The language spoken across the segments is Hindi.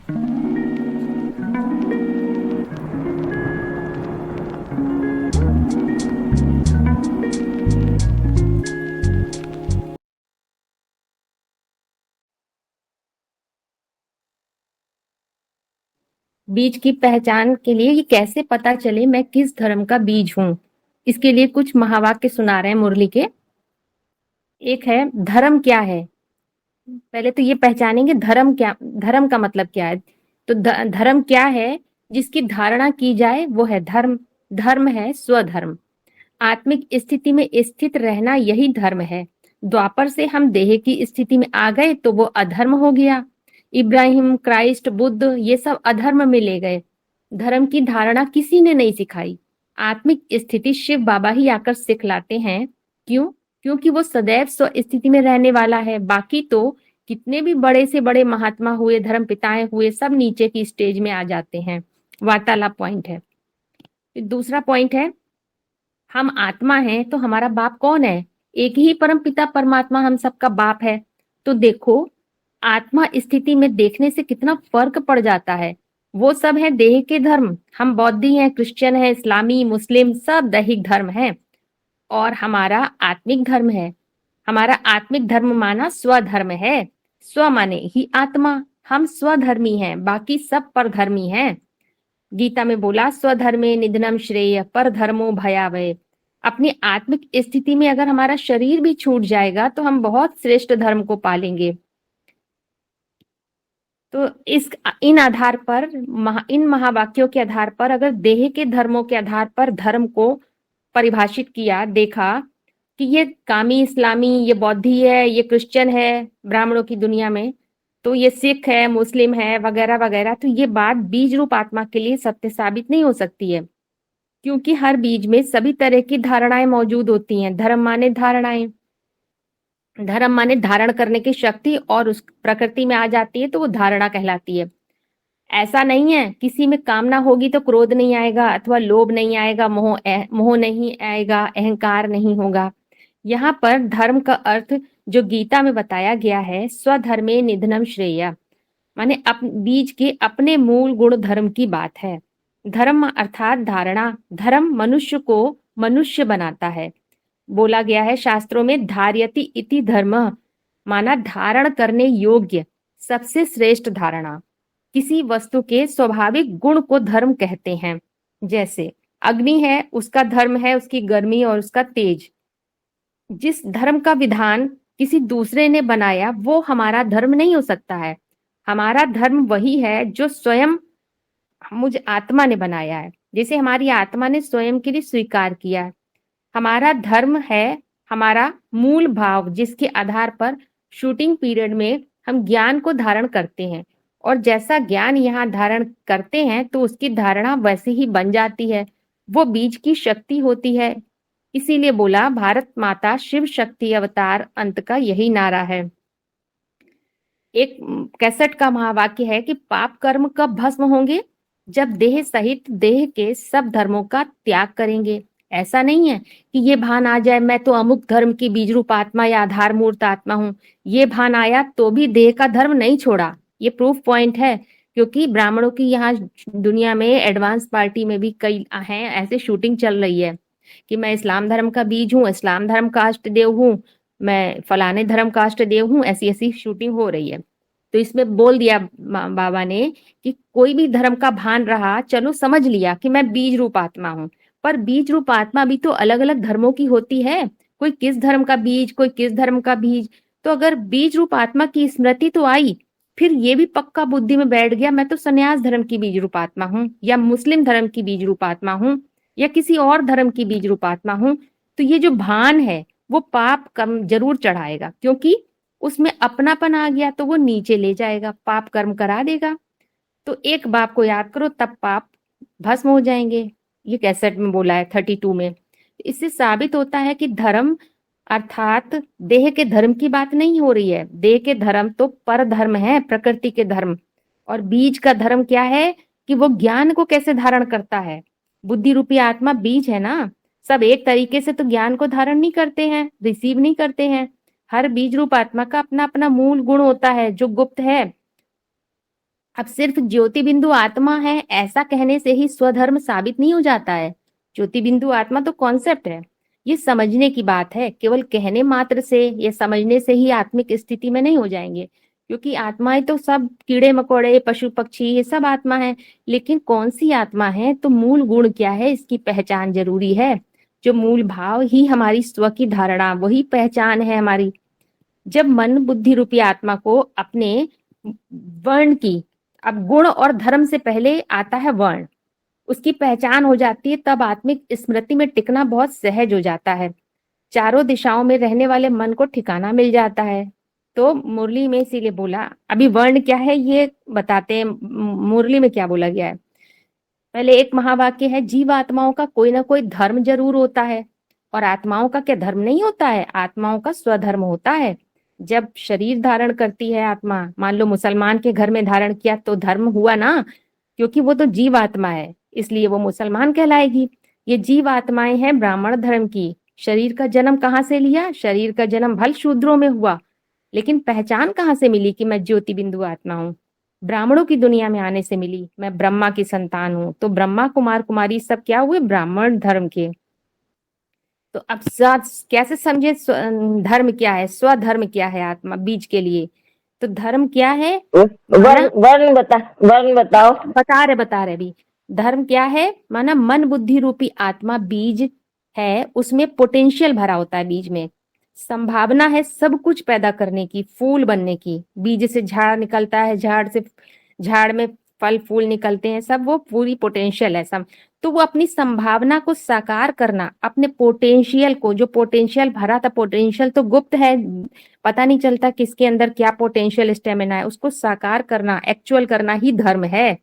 बीज की पहचान के लिए ये कैसे पता चले मैं किस धर्म का बीज हूं, इसके लिए कुछ महावाक्य सुना रहे हैं मुरली के। एक है, धर्म क्या है। पहले तो ये पहचानेंगे धर्म क्या, धर्म का मतलब क्या है। तो धर्म क्या है, जिसकी धारणा की जाए वो है धर्म। धर्म है स्वधर्म, आत्मिक स्थिति में स्थित रहना, यही धर्म है। द्वापर से हम देह की स्थिति में आ गए तो वो अधर्म हो गया। इब्राहिम, क्राइस्ट, बुद्ध, ये सब अधर्म में ले गए। धर्म की धारणा किसी ने नहीं सिखाई। आत्मिक स्थिति शिव बाबा ही आकर सिखलाते हैं। क्यों? क्योंकि वो सदैव स्व स्थिति में रहने वाला है। बाकी तो कितने भी बड़े से बड़े महात्मा हुए, धर्म पिताएं हुए, सब नीचे की स्टेज में आ जाते हैं। वार्तालाप पॉइंट है। दूसरा पॉइंट है, हम आत्मा हैं तो हमारा बाप कौन है? एक ही परम पिता परमात्मा हम सबका बाप है। तो देखो, आत्मा स्थिति में देखने से कितना फर्क पड़ जाता है। वो सब है देह के धर्म, हम बौद्धि हैं, क्रिश्चियन है, इस्लामी, मुस्लिम, सब दैहिक धर्म है। और हमारा आत्मिक धर्म है। हमारा आत्मिक धर्म माना स्वधर्म है। स्व माने ही आत्मा, हम स्वधर्मी हैं, बाकी सब परधर्मी हैं। गीता में बोला, स्वधर्मे निधनम श्रेय पर धर्मो भयावह। अपनी आत्मिक स्थिति में अगर हमारा शरीर भी छूट जाएगा तो हम बहुत श्रेष्ठ धर्म को पालेंगे। तो इन आधार पर, इन महावाक्यों के आधार पर, अगर देह के धर्मों के आधार पर धर्म को परिभाषित किया, देखा कि ये कामी इस्लामी, ये बौद्धि है, ये क्रिश्चियन है ब्राह्मणों की दुनिया में, तो ये सिख है, मुस्लिम है, वगैरह वगैरह, तो ये बात बीज रूप आत्मा के लिए सत्य साबित नहीं हो सकती है। क्योंकि हर बीज में सभी तरह की धारणाएं मौजूद होती हैं। धर्म माने धारणाएं, धर्म माने धारण करने की शक्ति, और उस प्रकृति में आ जाती है तो वो धारणा कहलाती है। ऐसा नहीं है किसी में कामना होगी तो क्रोध नहीं आएगा, अथवा लोभ नहीं आएगा, मोह नहीं आएगा, अहंकार नहीं होगा। यहाँ पर धर्म का अर्थ जो गीता में बताया गया है, स्वधर्मे निधनम श्रेय, माने बीज के अपने मूल गुण धर्म की बात है। धर्म अर्थात धारणा। धर्म मनुष्य को मनुष्य बनाता है। बोला गया है शास्त्रों में, धार्यति इति धर्म, माना धारण करने योग्य, सबसे श्रेष्ठ धारणा। किसी वस्तु के स्वाभाविक गुण को धर्म कहते हैं। जैसे अग्नि है, उसका धर्म है उसकी गर्मी और उसका तेज। जिस धर्म का विधान किसी दूसरे ने बनाया वो हमारा धर्म नहीं हो सकता है। हमारा धर्म वही है जो स्वयं मुझ आत्मा ने बनाया है, जैसे हमारी आत्मा ने स्वयं के लिए स्वीकार किया है। हमारा धर्म है हमारा मूल भाव, जिसके आधार पर शूटिंग पीरियड में हम ज्ञान को धारण करते हैं, और जैसा ज्ञान यहाँ धारण करते हैं तो उसकी धारणा वैसे ही बन जाती है। वो बीज की शक्ति होती है। इसीलिए बोला, भारत माता शिव शक्ति अवतार, अंत का यही नारा है। एक कैसेट का महावाक्य है कि पाप कर्म कब भस्म होंगे? जब देह सहित देह के सब धर्मों का त्याग करेंगे। ऐसा नहीं है कि ये भान आ जाए मैं तो अमुक धर्म की बीज रूप आत्मा या आधार मूर्त आत्मा हूं, ये भान आया तो भी देह का धर्म नहीं छोड़ा। ये प्रूफ पॉइंट है, क्योंकि ब्राह्मणों की यहाँ दुनिया में एडवांस पार्टी में भी कई हैं, ऐसे शूटिंग चल रही है कि मैं इस्लाम धर्म का बीज हूँ, इस्लाम धर्म का अष्ट देव हूँ, मैं फलाने धर्म का अष्ट देव हूँ, ऐसी ऐसी शूटिंग हो रही है। तो इसमें बोल दिया बाबा ने कि कोई भी धर्म का भान रहा, चलो समझ लिया कि मैं बीज रूप आत्मा हूँ, पर बीज रूप आत्मा भी तो अलग अलग धर्मों की होती है। कोई किस धर्म का बीज, कोई किस धर्म का बीज। तो अगर बीज रूप आत्मा की स्मृति तो आई, फिर ये भी पक्का बुद्धि में बैठ गया मैं तो संन्यास धर्म की बीज रूप आत्मा हूँ, या मुस्लिम धर्म की बीज रूप आत्मा हूँ, या किसी और धर्म की बीज रूप आत्मा हूँ। तो ये जो भान है वो पाप कम जरूर चढ़ाएगा, क्योंकि उसमें अपनापन आ गया तो वो नीचे ले जाएगा, पाप कर्म करा देगा। तो एक बाप को याद करो तब पाप भस्म हो जाएंगे। ये कैसेट में बोला है 32 में। इससे साबित होता है कि धर्म अर्थात देह के धर्म की बात नहीं हो रही है। देह के धर्म तो पर धर्म है, प्रकृति के धर्म। और बीज का धर्म क्या है कि वो ज्ञान को कैसे धारण करता है। बुद्धि रूपी आत्मा बीज है ना। सब एक तरीके से तो ज्ञान को धारण नहीं करते हैं, रिसीव नहीं करते हैं। हर बीज रूप आत्मा का अपना अपना मूल गुण होता है जो गुप्त है। अब सिर्फ ज्योति बिंदु आत्मा है ऐसा कहने से ही स्वधर्म साबित नहीं हो जाता है। ज्योति बिंदु आत्मा तो कॉन्सेप्ट है, ये समझने की बात है। केवल कहने मात्र से या समझने से ही आत्मिक स्थिति में नहीं हो जाएंगे, क्योंकि आत्माएं तो सब कीड़े मकोड़े पशु पक्षी ये सब आत्मा है। लेकिन कौन सी आत्मा है, तो मूल गुण क्या है, इसकी पहचान जरूरी है। जो मूल भाव ही हमारी स्व की धारणा, वही पहचान है हमारी। जब मन बुद्धि रूपी आत्मा को अपने वर्ण की, अब गुण और धर्म से पहले आता है वर्ण, उसकी पहचान हो जाती है, तब आत्मिक स्मृति में टिकना बहुत सहज हो जाता है। चारों दिशाओं में रहने वाले मन को ठिकाना मिल जाता है। तो मुरली में इसीलिए बोला, अभी वर्ण क्या है ये बताते हैं, मुरली में क्या बोला गया है। पहले एक महावाक्य है, जीव आत्माओं का कोई ना कोई धर्म जरूर होता है। और आत्माओं का क्या धर्म नहीं होता है, आत्माओं का स्वधर्म होता है। जब शरीर धारण करती है आत्मा, मान लो मुसलमान के घर में धारण किया तो धर्म हुआ ना, क्योंकि वो तो जीव आत्मा है, इसलिए वो मुसलमान कहलाएगी। ये जीव आत्माएं हैं ब्राह्मण धर्म की। शरीर का जन्म कहाँ से लिया, शरीर का जन्म भल शूद्रों में हुआ, लेकिन पहचान कहाँ से मिली कि मैं ज्योति बिंदु आत्मा हूँ, ब्राह्मणों की दुनिया में आने से मिली। मैं ब्रह्मा की संतान हूँ। तो ब्रह्मा कुमार कुमारी सब क्या हुए, ब्राह्मण धर्म के। तो अब कैसे समझे धर्म क्या है, स्वधर्म क्या है आत्मा बीज के लिए। तो धर्म क्या है, वर्ण बताओ। बता रहे अभी। धर्म क्या है, माना मन बुद्धि रूपी आत्मा बीज है, उसमें पोटेंशियल भरा होता है, बीज में संभावना है सब कुछ पैदा करने की, फूल बनने की। बीज से झाड़ निकलता है, झाड़ में फल फूल निकलते हैं, सब वो पूरी पोटेंशियल है सब। तो वो अपनी संभावना को साकार करना, अपने पोटेंशियल को, जो पोटेंशियल भरा था, पोटेंशियल तो गुप्त है, पता नहीं चलता किसके अंदर क्या पोटेंशियल स्टेमिना है, उसको साकार करना, एक्चुअल करना ही धर्म है।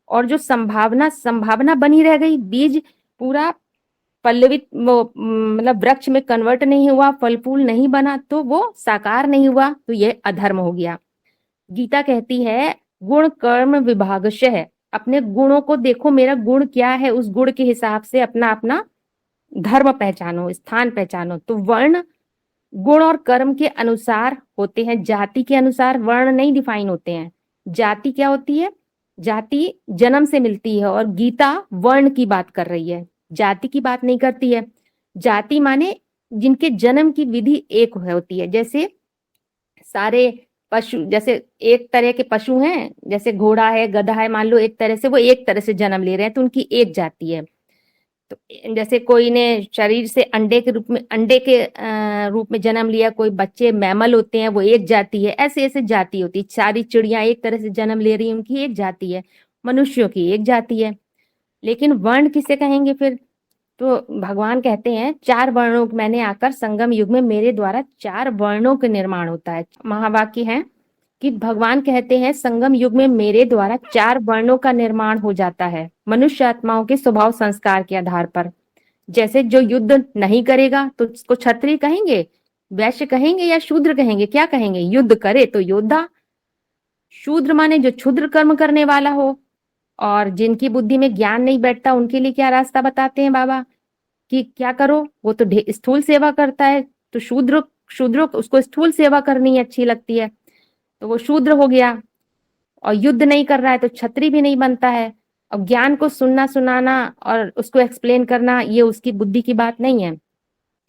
और जो संभावना बनी रह गई, बीज पूरा पल्लवित मतलब वृक्ष में कन्वर्ट नहीं हुआ, फल फूल नहीं बना, तो वो साकार नहीं हुआ, तो ये अधर्म हो गया। गीता कहती है गुण कर्म विभागशः, अपने गुणों को देखो, मेरा गुण क्या है, उस गुण के हिसाब से अपना अपना धर्म पहचानो, स्थान पहचानो। तो वर्ण गुण और कर्म के अनुसार होते हैं, जाति के अनुसार वर्ण नहीं डिफाइन होते हैं। जाति क्या होती है, जाति जन्म से मिलती है, और गीता वर्ण की बात कर रही है, जाति की बात नहीं करती है। जाति माने जिनके जन्म की विधि एक होती है। जैसे सारे पशु, जैसे एक तरह के पशु हैं, जैसे घोड़ा है, गधा है, मान लो एक तरह से, वो एक तरह से जन्म ले रहे हैं, तो उनकी एक जाति है। तो जैसे कोई ने शरीर से अंडे के रूप में जन्म लिया, कोई बच्चे मैमल होते हैं, वो एक जाति है। ऐसे ऐसे जाति होती है। सारी चिड़िया एक तरह से जन्म ले रही है, उनकी एक जाति है। मनुष्यों की एक जाति है। लेकिन वर्ण किसे कहेंगे फिर, तो भगवान कहते हैं 4 वर्णों मैंने आकर संगम युग में मेरे द्वारा 4 वर्णों का निर्माण होता है। महावाक्य है कि भगवान कहते हैं संगम युग में मेरे द्वारा 4 वर्णों का निर्माण हो जाता है, मनुष्य आत्माओं के स्वभाव संस्कार के आधार पर। जैसे जो युद्ध नहीं करेगा तो उसको क्षत्रिय कहेंगे, वैश्य कहेंगे, या शूद्र कहेंगे, क्या कहेंगे, युद्ध करे तो योद्धा। शूद्र माने जो क्षुद्र कर्म करने वाला हो, और जिनकी बुद्धि में ज्ञान नहीं बैठता उनके लिए क्या रास्ता बताते हैं बाबा कि क्या करो, वो तो स्थूल सेवा करता है, तो शूद्र उसको स्थूल सेवा करनी अच्छी लगती है, तो वो शूद्र हो गया। और युद्ध नहीं कर रहा है तो क्षत्रिय भी नहीं बनता है। और ज्ञान को सुनना सुनाना और उसको एक्सप्लेन करना, ये उसकी बुद्धि की बात नहीं है।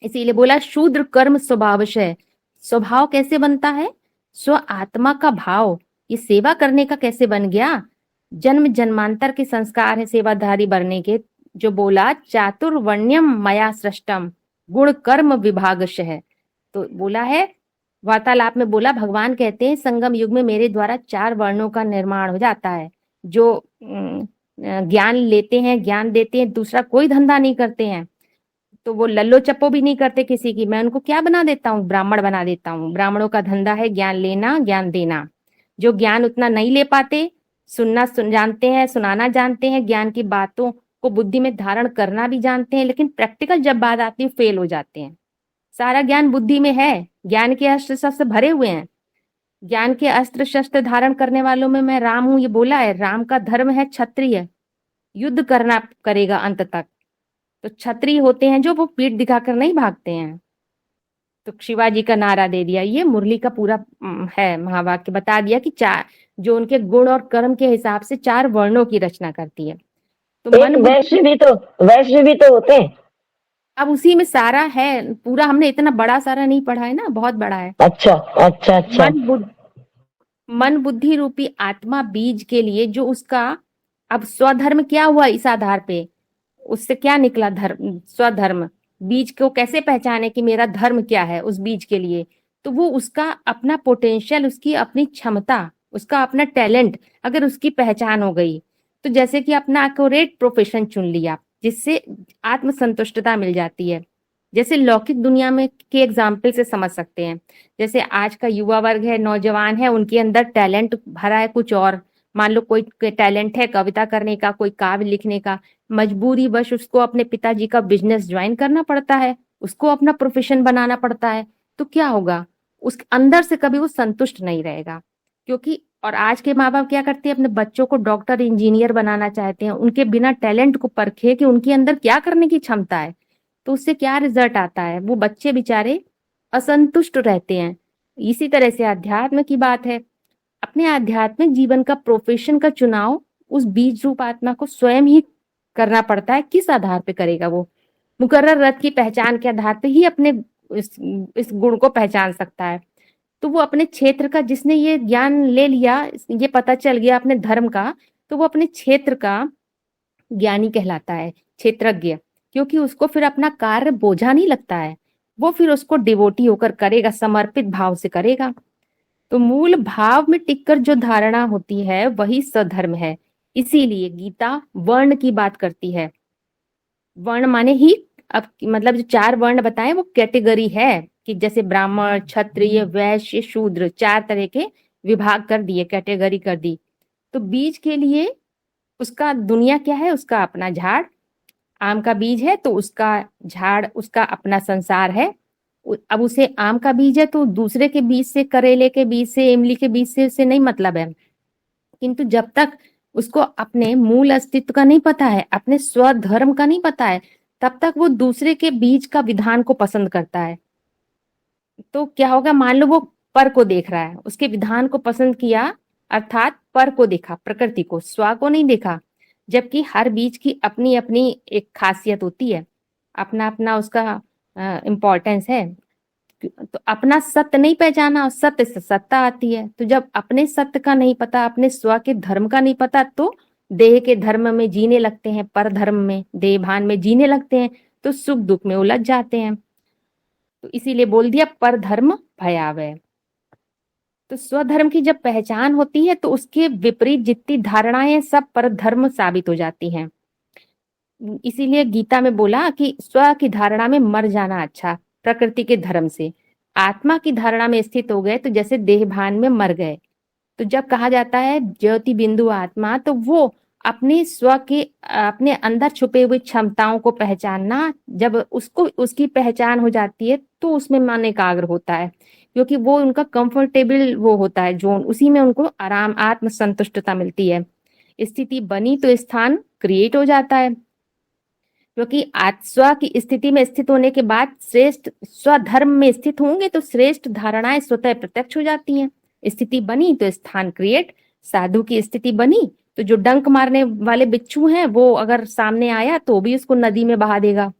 इसीलिए बोला शूद्र कर्म स्वभावश है। स्वभाव कैसे बनता है, स्व आत्मा का भाव, ये सेवा करने का कैसे बन गया, जन्म जन्मांतर के संस्कार है सेवाधारी बनने के। जो बोला चातुर्वर्ण्यम मया सृष्टम गुण कर्म विभागश है, तो बोला है वार्तालाप में, बोला भगवान कहते हैं संगम युग में मेरे द्वारा 4 वर्णों का निर्माण हो जाता है। जो ज्ञान लेते हैं, ज्ञान देते हैं, दूसरा कोई धंधा नहीं करते हैं, तो वो लल्लो चप्पो भी नहीं करते किसी की। मैं उनको क्या बना देता हूँ, ब्राह्मण बना देता हूँ। ब्राह्मणों का धंधा है ज्ञान लेना, ज्ञान देना। जो ज्ञान उतना नहीं ले पाते, जानते हैं, सुनाना जानते हैं, ज्ञान की बातों को बुद्धि में धारण करना भी जानते हैं, लेकिन प्रैक्टिकल जब बात आती है फेल हो जाते हैं। सारा ज्ञान बुद्धि में है, ज्ञान के अस्त्र शस्त्र भरे हुए हैं। ज्ञान के अस्त्र शस्त्र धारण करने वालों में मैं राम हूं, ये बोला है। राम का धर्म है क्षत्रिय, युद्ध करना करेगा अंत तक। तो क्षत्रिय होते हैं जो वो पीठ दिखाकर नहीं भागते हैं। तो शिवाजी का नारा दे दिया, ये मुरली का पूरा है महावाक्य बता दिया कि जो उनके गुण और कर्म के हिसाब से 4 वर्णों की रचना करती है। तो एक मन बुद्धि, वैश्य भी तो होते हैं। अब उसी में सारा है पूरा, हमने इतना बड़ा सारा नहीं पढ़ा है ना, बहुत बड़ा है। अच्छा अच्छा अच्छा। मन बुद्धि, मन बुद्धि रूपी आत्मा बीज के लिए जो उसका, अब स्वधर्म क्या हुआ इस आधार पे, उससे क्या निकला धर्म, स्वधर्म। बीज को कैसे पहचाने कि मेरा धर्म क्या है उस बीज के लिए, तो वो उसका अपना पोटेंशियल, उसकी अपनी क्षमता, उसका अपना टैलेंट अगर उसकी पहचान हो गई, तो जैसे कि अपना एक्यूरेट प्रोफेशन चुन लिया जिससे आत्मसंतुष्टता मिल जाती है। जैसे लौकिक दुनिया में के एग्जाम्पल से समझ सकते हैं, जैसे आज का युवा वर्ग है, नौजवान है, उनके अंदर टैलेंट भरा है कुछ और, मान लो कोई टैलेंट है कविता करने का, कोई काव्य लिखने का, मजबूरी वश उसको अपने पिताजी का बिजनेस ज्वाइन करना पड़ता है, उसको अपना प्रोफेशन बनाना पड़ता है। तो क्या होगा, उस अंदर से कभी वो संतुष्ट नहीं रहेगा, क्योंकि और आज के माँ बाप क्या करते हैं, अपने बच्चों को डॉक्टर इंजीनियर बनाना चाहते हैं, उनके बिना टैलेंट को परखे कि उनके अंदर क्या करने की क्षमता है। तो उससे क्या रिजल्ट आता है, वो बच्चे बेचारे असंतुष्ट रहते हैं। इसी तरह से अध्यात्म की बात है, अपने आध्यात्मिक जीवन का प्रोफेशन का चुनाव उस बीज रूप आत्मा को स्वयं ही करना पड़ता है। किस आधार पे करेगा वो, मुकर्रर रथ की पहचान के आधार पे ही अपने इस गुण को पहचान सकता है। तो वो अपने क्षेत्र का, जिसने ये ज्ञान ले लिया, ये पता चल गया अपने धर्म का, तो वो अपने क्षेत्र का ज्ञानी कहलाता है, क्षेत्रज्ञ, क्योंकि उसको फिर अपना कार्य बोझा नहीं लगता है, वो फिर उसको डिवोटी होकर करेगा, समर्पित भाव से करेगा। तो मूल भाव में टिककर जो धारणा होती है वही सधर्म है। इसीलिए गीता वर्ण की बात करती है। वर्ण माने ही, अब मतलब जो 4 वर्ण बताए वो कैटेगरी है, कि जैसे ब्राह्मण, क्षत्रिय, वैश्य, शूद्र, 4 तरह के विभाग कर दिए, कैटेगरी कर दी। तो बीज के लिए उसका दुनिया क्या है, उसका अपना झाड़, आम का बीज है तो उसका झाड़, उसका अपना संसार है। अब उसे आम का बीज है तो दूसरे के बीज से, करेले के बीज से, इमली के बीज से उसे नहीं मतलब है, किंतु जब तक उसको अपने मूल अस्तित्व का नहीं पता है, अपने स्वधर्म का नहीं पता है, तब तक वो दूसरे के बीज का विधान को पसंद करता है। तो क्या होगा, मान लो वो पर को देख रहा है, उसके विधान को पसंद किया, अर्थात पर को देखा, प्रकृति को, स्व को नहीं देखा। जबकि हर बीज की अपनी अपनी एक खासियत होती है, अपना अपना उसका इम्पोर्टेंस है। तो अपना सत्य नहीं पहचाना और सत्य से सत्ता आती है। तो जब अपने सत्य का नहीं पता, अपने स्व के धर्म का नहीं पता, तो देह के धर्म में जीने लगते हैं, पर धर्म में, देह भान में जीने लगते हैं, तो सुख दुख में उलझ जाते हैं। तो इसीलिए बोल दिया पर धर्म भयावह। तो स्वधर्म की जब पहचान होती है तो उसके विपरीत जितनी धारणाएं सब पर धर्म साबित हो जाती हैं। इसीलिए गीता में बोला कि स्व की धारणा में मर जाना अच्छा, प्रकृति के धर्म से। आत्मा की धारणा में स्थित हो गए तो जैसे देह भान में मर गए। तो जब कहा जाता है ज्योति बिंदु आत्मा, तो वो अपने स्व के, अपने अंदर छुपे हुए क्षमताओं को पहचानना, जब उसको उसकी पहचान हो जाती है तो उसमें मन एकाग्र होता है, क्योंकि वो उनका कंफर्टेबल वो होता है जोन, उसी में उनको आराम, आत्म संतुष्टता मिलती है। स्थिति बनी तो स्थान क्रिएट हो जाता है, क्योंकि स्व की स्थिति में स्थित होने के बाद श्रेष्ठ स्वधर्म में स्थित होंगे तो श्रेष्ठ धारणाएं स्वतः प्रत्यक्ष हो जाती हैं। स्थिति बनी तो स्थान क्रिएट। साधु की स्थिति बनी तो जो डंक मारने वाले बिच्छू हैं वो अगर सामने आया तो भी उसको नदी में बहा देगा।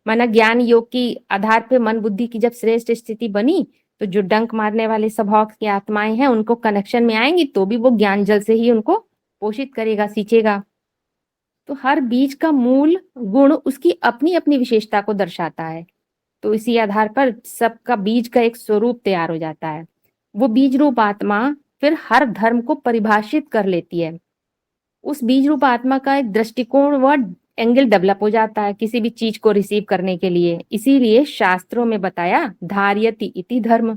माना ज्ञान योग की आधार पे मन बुद्धि की जब श्रेष्ठ स्थिति बनी तो जो डंक मारने वाले स्वभाव की आत्माएं हैं उनको कनेक्शन में आएंगी तो भी वो ज्ञान जल से ही उनको पोषित करेगा, सींचेगा। तो हर बीज का मूल गुण उसकी अपनी अपनी विशेषता को दर्शाता है। तो इसी आधार पर सबका बीज का एक स्वरूप तैयार हो जाता है। वो बीज रूप आत्मा फिर हर धर्म को परिभाषित कर लेती है। उस बीज रूप आत्मा का एक दृष्टिकोण व एंगल डेवलप हो जाता है किसी भी चीज को रिसीव करने के लिए। इसीलिए शास्त्रों में बताया धार्यति इति धर्म,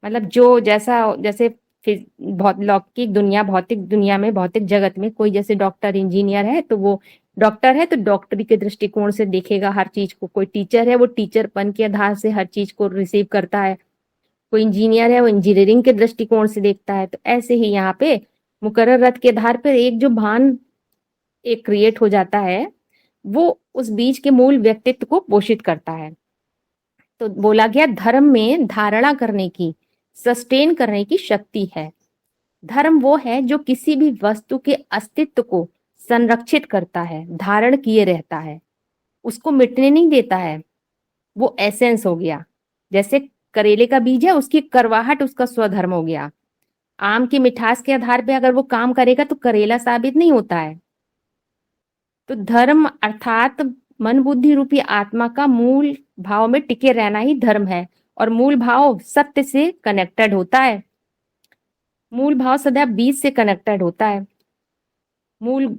मतलब जो जैसा, जैसे बहुत लौकिक दुनिया, भौतिक दुनिया में, भौतिक जगत में कोई जैसे डॉक्टर इंजीनियर है तो वो डॉक्टर है तो डॉक्टरी के दृष्टिकोण से देखेगा हर चीज को। कोई टीचर है वो टीचरपन के आधार से हर चीज को रिसीव करता है। कोई इंजीनियर है वो इंजीनियरिंग के दृष्टिकोण से देखता है। तो ऐसे ही यहाँ पे मुकर्रर रथ के आधार पर एक जो भान एक क्रिएट हो जाता है वो उस बीज के मूल व्यक्तित्व को पोषित करता है। तो बोला गया धर्म में धारणा करने की, सस्टेन करने की शक्ति है। धर्म वो है जो किसी भी वस्तु के अस्तित्व को संरक्षित करता है, धारण किए रहता है, उसको मिटने नहीं देता है। वो एसेंस हो गया। जैसे करेले का बीज है, उसकी करवाहट उसका स्वधर्म हो गया। आम की मिठास के आधार पे अगर वो काम करेगा तो करेला साबित नहीं होता है। तो धर्म अर्थात मन बुद्धि रूपी आत्मा का मूल भाव में टिके रहना ही धर्म है। और मूल भाव सत्य से कनेक्टेड होता है। मूल भाव सदैव बीज से कनेक्टेड होता है। मूल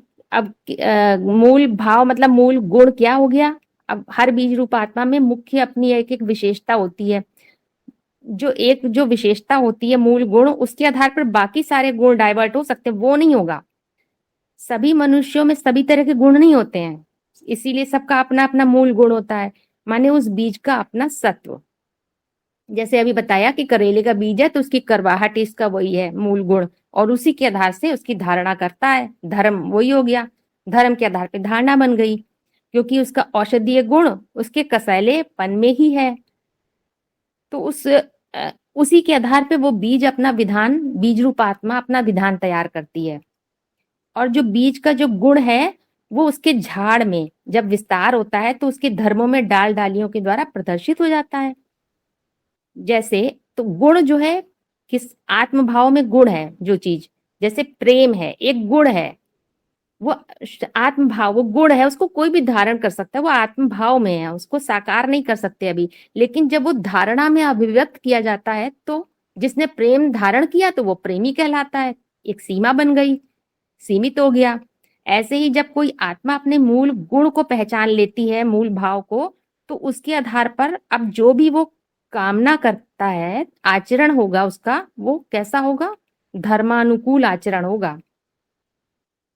भाव मतलब मूल गुण क्या हो गया। अब हर बीज रूप आत्मा में मुख्य अपनी एक एक विशेषता होती है। जो विशेषता होती है मूल गुण, उसके आधार पर बाकी सारे गुण डाइवर्ट हो सकते हैं, वो नहीं होगा। सभी मनुष्यों में सभी तरह के गुण नहीं होते हैं, इसीलिए सबका अपना अपना मूल गुण होता है, माने उस बीज का अपना सत्व। जैसे अभी बताया कि करेले का बीज है तो उसकी करवाहट इसका वही है मूल गुण, और उसी के आधार से उसकी धारणा करता है। धर्म वही हो गया, धर्म के आधार पर धारणा बन गई, क्योंकि उसका औषधीय गुण उसके कसैलेपन में ही है। तो उसी के आधार पे वो बीज अपना विधान, बीज रूप आत्मा अपना विधान तैयार करती है। और जो बीज का जो गुण है वो उसके झाड़ में जब विस्तार होता है तो उसके धर्मों में डाल डालियों के द्वारा प्रदर्शित हो जाता है। जैसे तो गुण जो है, किस आत्म भाव में गुण है जो चीज, जैसे प्रेम है एक गुण है, वो आत्म भाव वो गुण है, उसको कोई भी धारण कर सकता है, वो आत्म भाव में है, उसको साकार नहीं कर सकते अभी। लेकिन जब वो धारणा में अभिव्यक्त किया जाता है तो जिसने प्रेम धारण किया तो वो प्रेमी कहलाता है, एक सीमा बन गई, सीमित हो गया। ऐसे ही जब कोई आत्मा अपने मूल गुण को पहचान लेती है, मूल भाव को, तो उसके आधार पर अब जो भी वो कामना करता है, आचरण होगा उसका, वो कैसा होगा, धर्मानुकूल आचरण होगा।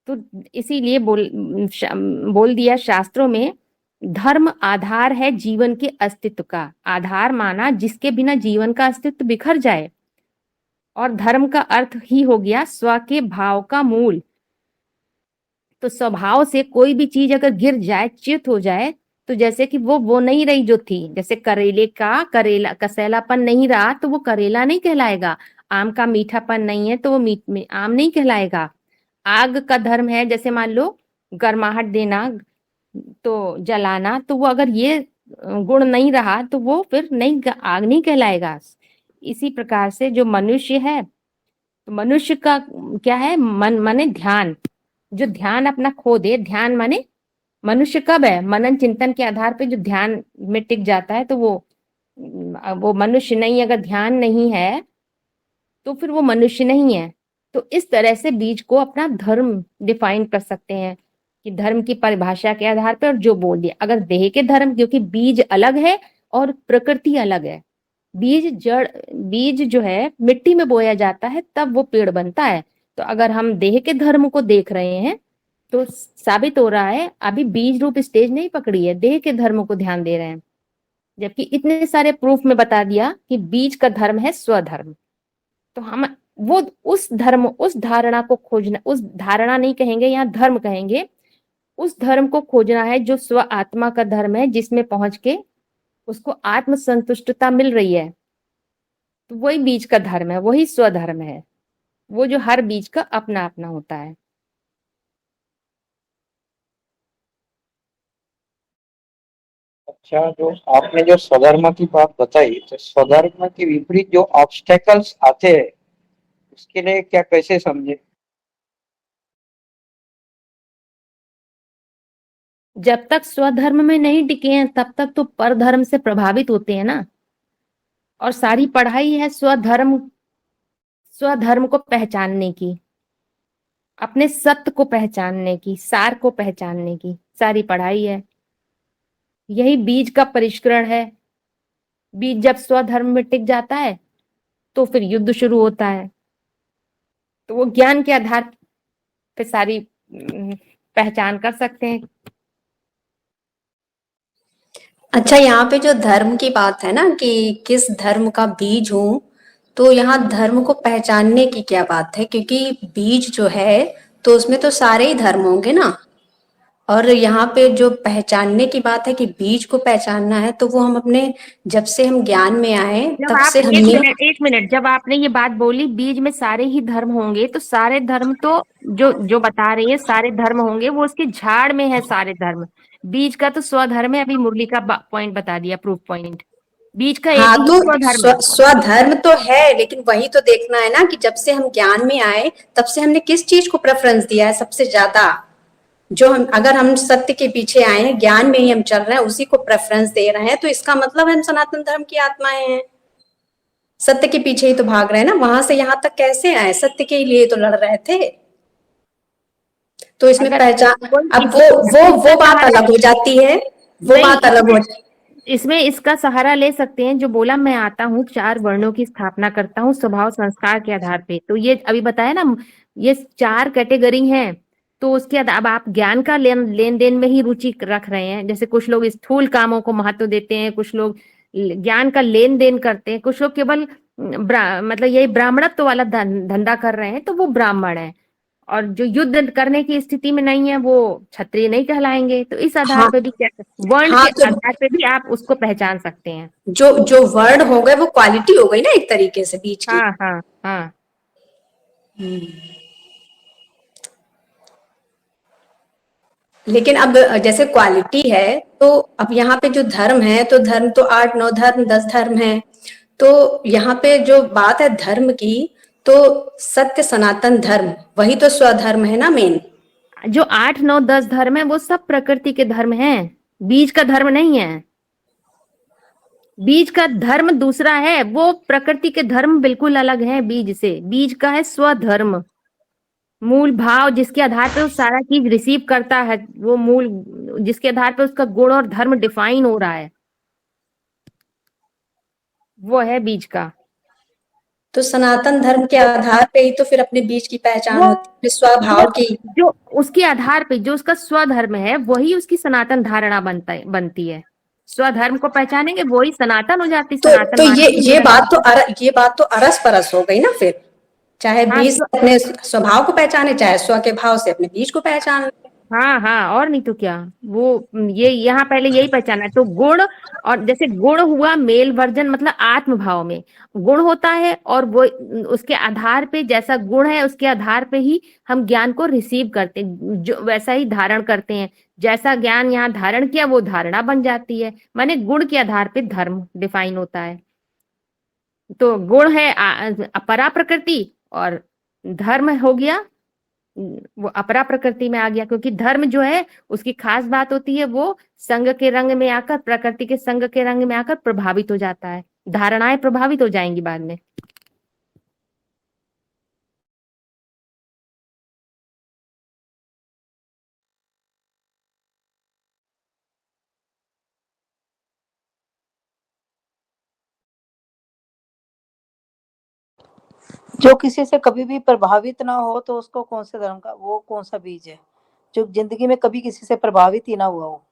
तो इसीलिए बोल दिया शास्त्रों में, धर्म आधार है जीवन के अस्तित्व का। आधार माना जिसके बिना जीवन का अस्तित्व बिखर जाए, और धर्म का अर्थ ही हो गया स्व के भाव का मूल। तो स्वभाव से कोई भी चीज अगर गिर जाए, च्युत हो जाए, तो जैसे कि वो नहीं रही जो थी। जैसे करेले का कसैलापन नहीं रहा तो वो करेला नहीं कहलाएगा। आम का मीठापन नहीं है तो वो आम नहीं कहलाएगा। आग का धर्म है, जैसे मान लो गर्माहट देना तो जलाना, तो वो अगर ये गुण नहीं रहा तो वो फिर नहीं, आग नहीं कहलाएगा। इसी प्रकार से जो मनुष्य है, तो मनुष्य का क्या है, मन माने ध्यान, जो ध्यान अपना खो दे, ध्यान माने मनुष्य कब है, मनन चिंतन के आधार पे जो ध्यान में टिक जाता है तो वो मनुष्य नहीं। अगर ध्यान नहीं है तो फिर वो मनुष्य नहीं है। तो इस तरह से बीज को अपना धर्म डिफाइन कर सकते हैं कि धर्म की परिभाषा के आधार पर, और जो बोल दिया अगर देह के धर्म, क्योंकि बीज अलग है और प्रकृति अलग है। बीज जो है मिट्टी में बोया जाता है तब वो पेड़ बनता है। तो अगर हम देह के धर्म को देख रहे हैं तो साबित हो रहा है अभी बीज रूप स्टेज नहीं पकड़ी है, देह के धर्म को ध्यान दे रहे हैं। जबकि इतने सारे प्रूफ में बता दिया कि बीज का धर्म है स्वधर्म। तो हम वो उस धर्म, उस धारणा को खोजना, उस धारणा नहीं कहेंगे, यहाँ धर्म कहेंगे, उस धर्म को खोजना है जो स्व आत्मा का धर्म है, जिसमें पहुंच के उसको आत्म संतुष्टता मिल रही है। तो वही बीज का धर्म है, वही स्वधर्म है, वो जो हर बीज का अपना अपना होता है। अच्छा, जो आपने जो स्वधर्म की बात बताई, तो स्वधर्म के विपरीत जो ऑब्स्टेकल्स आते हैं उसके लिए क्या कैसे समझे? जब तक स्वधर्म में नहीं टिके हैं तब तक तो परधर्म से प्रभावित होते हैं ना। और सारी पढ़ाई है स्वधर्म को पहचानने की, अपने सत्य को पहचानने की, सार को पहचानने की सारी पढ़ाई है। यही बीज का परिष्करण है। बीज जब स्वधर्म में टिक जाता है तो फिर युद्ध शुरू होता है। तो वो ज्ञान के आधार पे सारी पहचान कर सकते हैं। अच्छा, यहाँ पे जो धर्म की बात है ना कि किस धर्म का बीज हूं, तो यहाँ धर्म को पहचानने की क्या बात है, क्योंकि बीज जो है तो उसमें तो सारे ही धर्म होंगे ना। और यहाँ पे जो पहचानने की बात है कि बीज को पहचानना है, तो वो हम अपने जब से हम ज्ञान में आए जब तब आप से हमने एक मिनट, जब आपने ये बात बोली बीज में सारे ही धर्म होंगे, तो सारे धर्म तो जो जो बता रही है सारे धर्म होंगे, वो उसके झाड़ में है सारे धर्म। बीज का तो स्वधर्म है, अभी मुरली का पॉइंट बता दिया, प्रूफ पॉइंट। बीज का एक हाँ, ही तो स्वधर्म है। स्वधर्म तो है, लेकिन वही तो देखना है ना कि जब से हम ज्ञान में आए तब से हमने किस चीज को प्रेफरेंस दिया है सबसे ज्यादा। जो हम अगर हम सत्य के पीछे आए हैं, ज्ञान में ही हम चल रहे हैं, उसी को प्रेफरेंस दे रहे हैं, तो इसका मतलब हम सनातन धर्म की आत्माएं हैं। सत्य के पीछे ही तो भाग रहे हैं ना, वहां से यहाँ तक कैसे आए, सत्य के लिए तो लड़ रहे थे। तो इसमें अगर पहचान, कोई अब इसका वो बात सहारा अलग हो जाती है, वो नहीं, बात अलग हो। इसमें इसका सहारा ले सकते हैं, जो बोला मैं आता हूँ 4 वर्णों की स्थापना करता हूँ स्वभाव संस्कार के आधार पे, तो ये अभी बताया ना, ये 4 कैटेगरी हैं। तो उसके अब आप ज्ञान का लेन देन में ही रुचि रख रहे हैं। जैसे कुछ लोग स्थूल कामों को महत्व देते हैं, कुछ लोग ज्ञान का लेन देन करते हैं, कुछ लोग केवल मतलब यही ब्राह्मणत्व वाला धंधा कर रहे हैं, तो वो ब्राह्मण है। और जो युद्ध करने की स्थिति में नहीं है, वो क्षत्रिय नहीं कहलाएंगे। तो इस आधार हाँ, पे भी वर्ण हाँ, के तो आधार पे भी आप उसको पहचान सकते हैं। जो जो वर्ड हो गए वो क्वालिटी हो गई ना एक तरीके से बीच की। हाँ हाँ हाँ। लेकिन अब जैसे क्वालिटी है, तो अब यहाँ पे जो धर्म है, तो धर्म तो 8 9 धर्म 10 धर्म है। तो यहाँ पे जो बात है धर्म की, तो सत्य सनातन धर्म वही तो स्वधर्म है ना मेन। जो 8 9 10 धर्म है वो सब प्रकृति के धर्म हैं, बीज का धर्म नहीं है। बीज का धर्म दूसरा है, वो प्रकृति के धर्म बिल्कुल अलग है बीज से। बीज का है स्वधर्म, मूल भाव जिसके आधार पे वो सारा चीज रिसीव करता है, वो मूल जिसके आधार पे उसका गुण और धर्म डिफाइन हो रहा है, वो है बीज का। तो सनातन धर्म के आधार पे ही तो फिर अपने बीज की पहचान वो होती है, अपने स्वभाव वो की। जो उसके आधार पे जो उसका स्वधर्म है, वही उसकी सनातन धारणा बनती है। स्वधर्म को पहचानेंगे, वही सनातन हो जाती, तो सनातन मानेंगे ये मेरा बात धर्म। तो ये बात तो अरस परस हो गई ना फिर। चाहे हाँ बीज अपने स्वभाव को पहचाने, चाहे स्व के भाव से अपने बीज को पहचान ले। हाँ हाँ, और नहीं तो क्या। वो ये यहाँ पहले यही पहचाना है, तो गुण। और जैसे गुण हुआ मेल वर्जन, मतलब आत्म भाव में गुण होता है, और वो उसके आधार पे जैसा गुण है उसके आधार पे ही हम ज्ञान को रिसीव करते हैं, जो वैसा ही धारण करते हैं। जैसा ज्ञान यहाँ धारण किया वो धारणा बन जाती है, माने गुण के आधार पे धर्म डिफाइन होता है। तो गुण है अपरा प्रकृति, और धर्म हो गया वो अपरा प्रकृति में आ गया, क्योंकि धर्म जो है उसकी खास बात होती है, वो संग के रंग में आकर, प्रकृति के संग के रंग में आकर प्रभावित हो जाता है, धारणाएं प्रभावित हो जाएंगी बाद में। जो किसी से कभी भी प्रभावित ना हो, तो उसको कौन से धर्म का, वो कौन सा बीज है जो जिंदगी में कभी किसी से प्रभावित ही ना हुआ हो?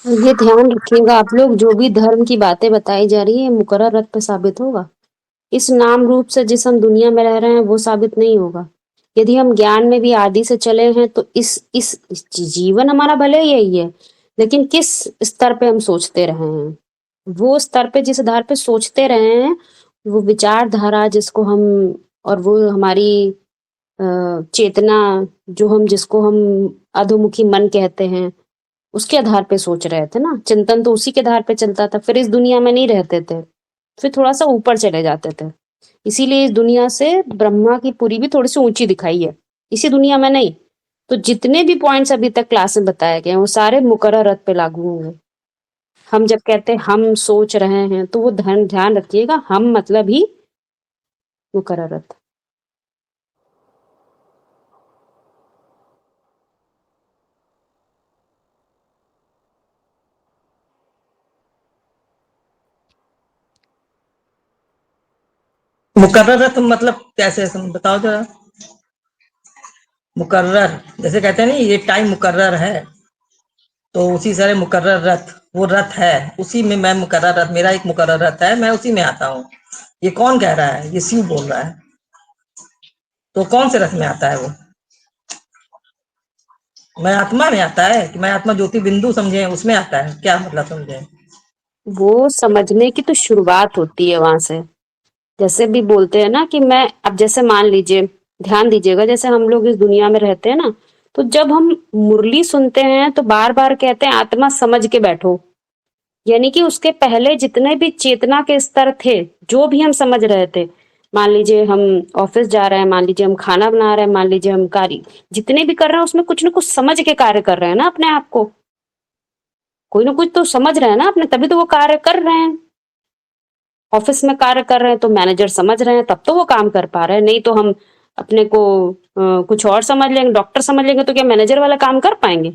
ये ध्यान रखिएगा आप लोग, जो भी धर्म की बातें बताई जा रही है मुकर्रर रत पे साबित होगा। इस नाम रूप से जिस हम दुनिया में रह रहे हैं वो साबित नहीं होगा। यदि हम ज्ञान में भी आदि से चले हैं तो इस जीवन हमारा भले यही है, लेकिन किस स्तर पे हम सोचते रहे हैं, वो स्तर पे जिस आधार पे सोचते रहे हैं, वो विचारधारा जिसको हम, और वो हमारी चेतना, जो हम जिसको हम अधोमुखी मन कहते हैं, उसके आधार पे सोच रहे थे ना। चिंतन तो उसी के आधार पे चलता था, फिर इस दुनिया में नहीं रहते थे, फिर थोड़ा सा ऊपर चले जाते थे। इसीलिए इस दुनिया से ब्रह्मा की पुरी भी थोड़ी सी ऊंची दिखाई है, इसी दुनिया में नहीं। तो जितने भी पॉइंट्स अभी तक क्लास में बताए गए वो सारे मुकर्रर रत पे लागू होंगे। हम जब कहते हैं हम सोच रहे हैं, तो वो ध्यान रखिएगा, हम मतलब ही मुकर्रर रत। मुकर्रर तो मतलब कैसे, बताओ जरा। मुकर्रर जैसे कहते हैं ना, ये टाइम मुकर्रर है, तो उसी तरह मुकर्रर रथ, वो रथ है, उसी में मैं मुकर्रर रथ, मेरा एक मुकर्रर रथ है, मैं उसी में आता हूँ। ये कौन कह रहा है? ये शिव बोल रहा है। तो कौन से रथ में आता है वो? मैं आत्मा में आता है कि मैं आत्मा ज्योति बिंदु समझे उसमें आता है, क्या मतलब समझे? वो समझने की तो शुरुआत होती है वहां से। जैसे भी बोलते हैं ना कि मैं, अब जैसे मान लीजिए, ध्यान दीजिएगा, जैसे हम लोग इस दुनिया में रहते हैं ना, तो जब हम मुरली सुनते हैं तो बार बार कहते हैं आत्मा समझ के बैठो। यानी कि उसके पहले जितने भी चेतना के स्तर थे, जो भी हम समझ रहे थे, मान लीजिए हम ऑफिस जा रहे हैं, मान लीजिए हम खाना बना रहे हैं, मान लीजिए हम कार्य जितने भी कर रहे हैं उसमें कुछ ना कुछ समझ के कार्य कर रहे हैं ना अपने आप को। कोई ना कुछ तो समझ रहे हैं ना अपने, तभी तो वो कार्य कर रहे हैं। ऑफिस में कार्य कर रहे हैं तो मैनेजर समझ रहे हैं, तब तो वो काम कर पा रहे हैं। नहीं तो हम अपने को कुछ और समझ लेंगे, डॉक्टर समझ लेंगे, तो क्या मैनेजर वाला काम कर पाएंगे?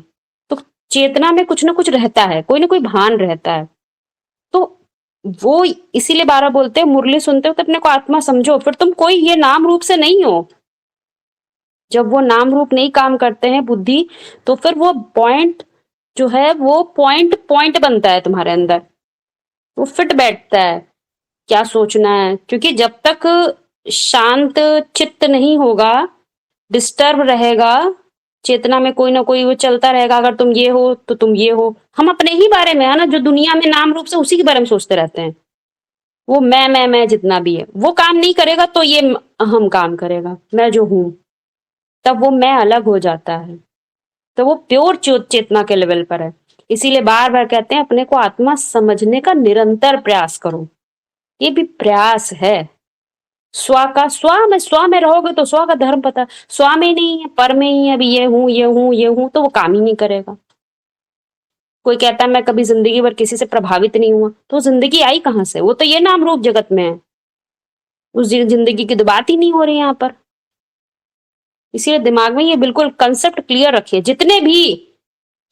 तो चेतना में कुछ ना कुछ रहता है, कोई ना कोई भान रहता है। तो वो इसीलिए बारह बोलते हैं मुरली सुनते हो तो अपने को आत्मा समझो, फिर तुम कोई ये नाम रूप से नहीं हो। जब वो नाम रूप नहीं काम करते हैं बुद्धि, तो फिर वो पॉइंट जो है वो पॉइंट पॉइंट बनता है तुम्हारे अंदर, वो फिट बैठता है क्या सोचना है। क्योंकि जब तक शांत चित्त नहीं होगा, डिस्टर्ब रहेगा, चेतना में कोई ना कोई वो चलता रहेगा, अगर तुम ये हो तो तुम ये हो। हम अपने ही बारे में है ना, जो दुनिया में नाम रूप से उसी के बारे में सोचते रहते हैं। वो मैं जितना भी है वो काम नहीं करेगा तो ये अहम काम करेगा, मैं जो हूं, तब वो मैं अलग हो जाता है। तो वो प्योर चेतना के लेवल पर है। इसीलिए बार बार कहते हैं अपने को आत्मा समझने का निरंतर प्रयास करो। ये भी प्रयास है। स्व में रहोगे तो स्व का धर्म पता, स्व में नहीं है, पर में ही है, अभी ये हूं ये हूं ये हूं, तो वो काम ही नहीं करेगा। कोई कहता है मैं कभी जिंदगी भर किसी से प्रभावित नहीं हुआ, तो जिंदगी आई कहां से? वो तो ये नाम रूप जगत में है, उस जिंदगी की तो बात ही नहीं हो रही यहाँ पर। इसीलिए दिमाग में ये बिल्कुल कंसेप्ट क्लियर रखिए। जितने भी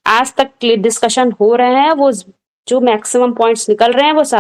आज तक डिस्कशन हो रहे हैं, वो जो मैक्सिमम पॉइंट्स निकल रहे हैं वो सारे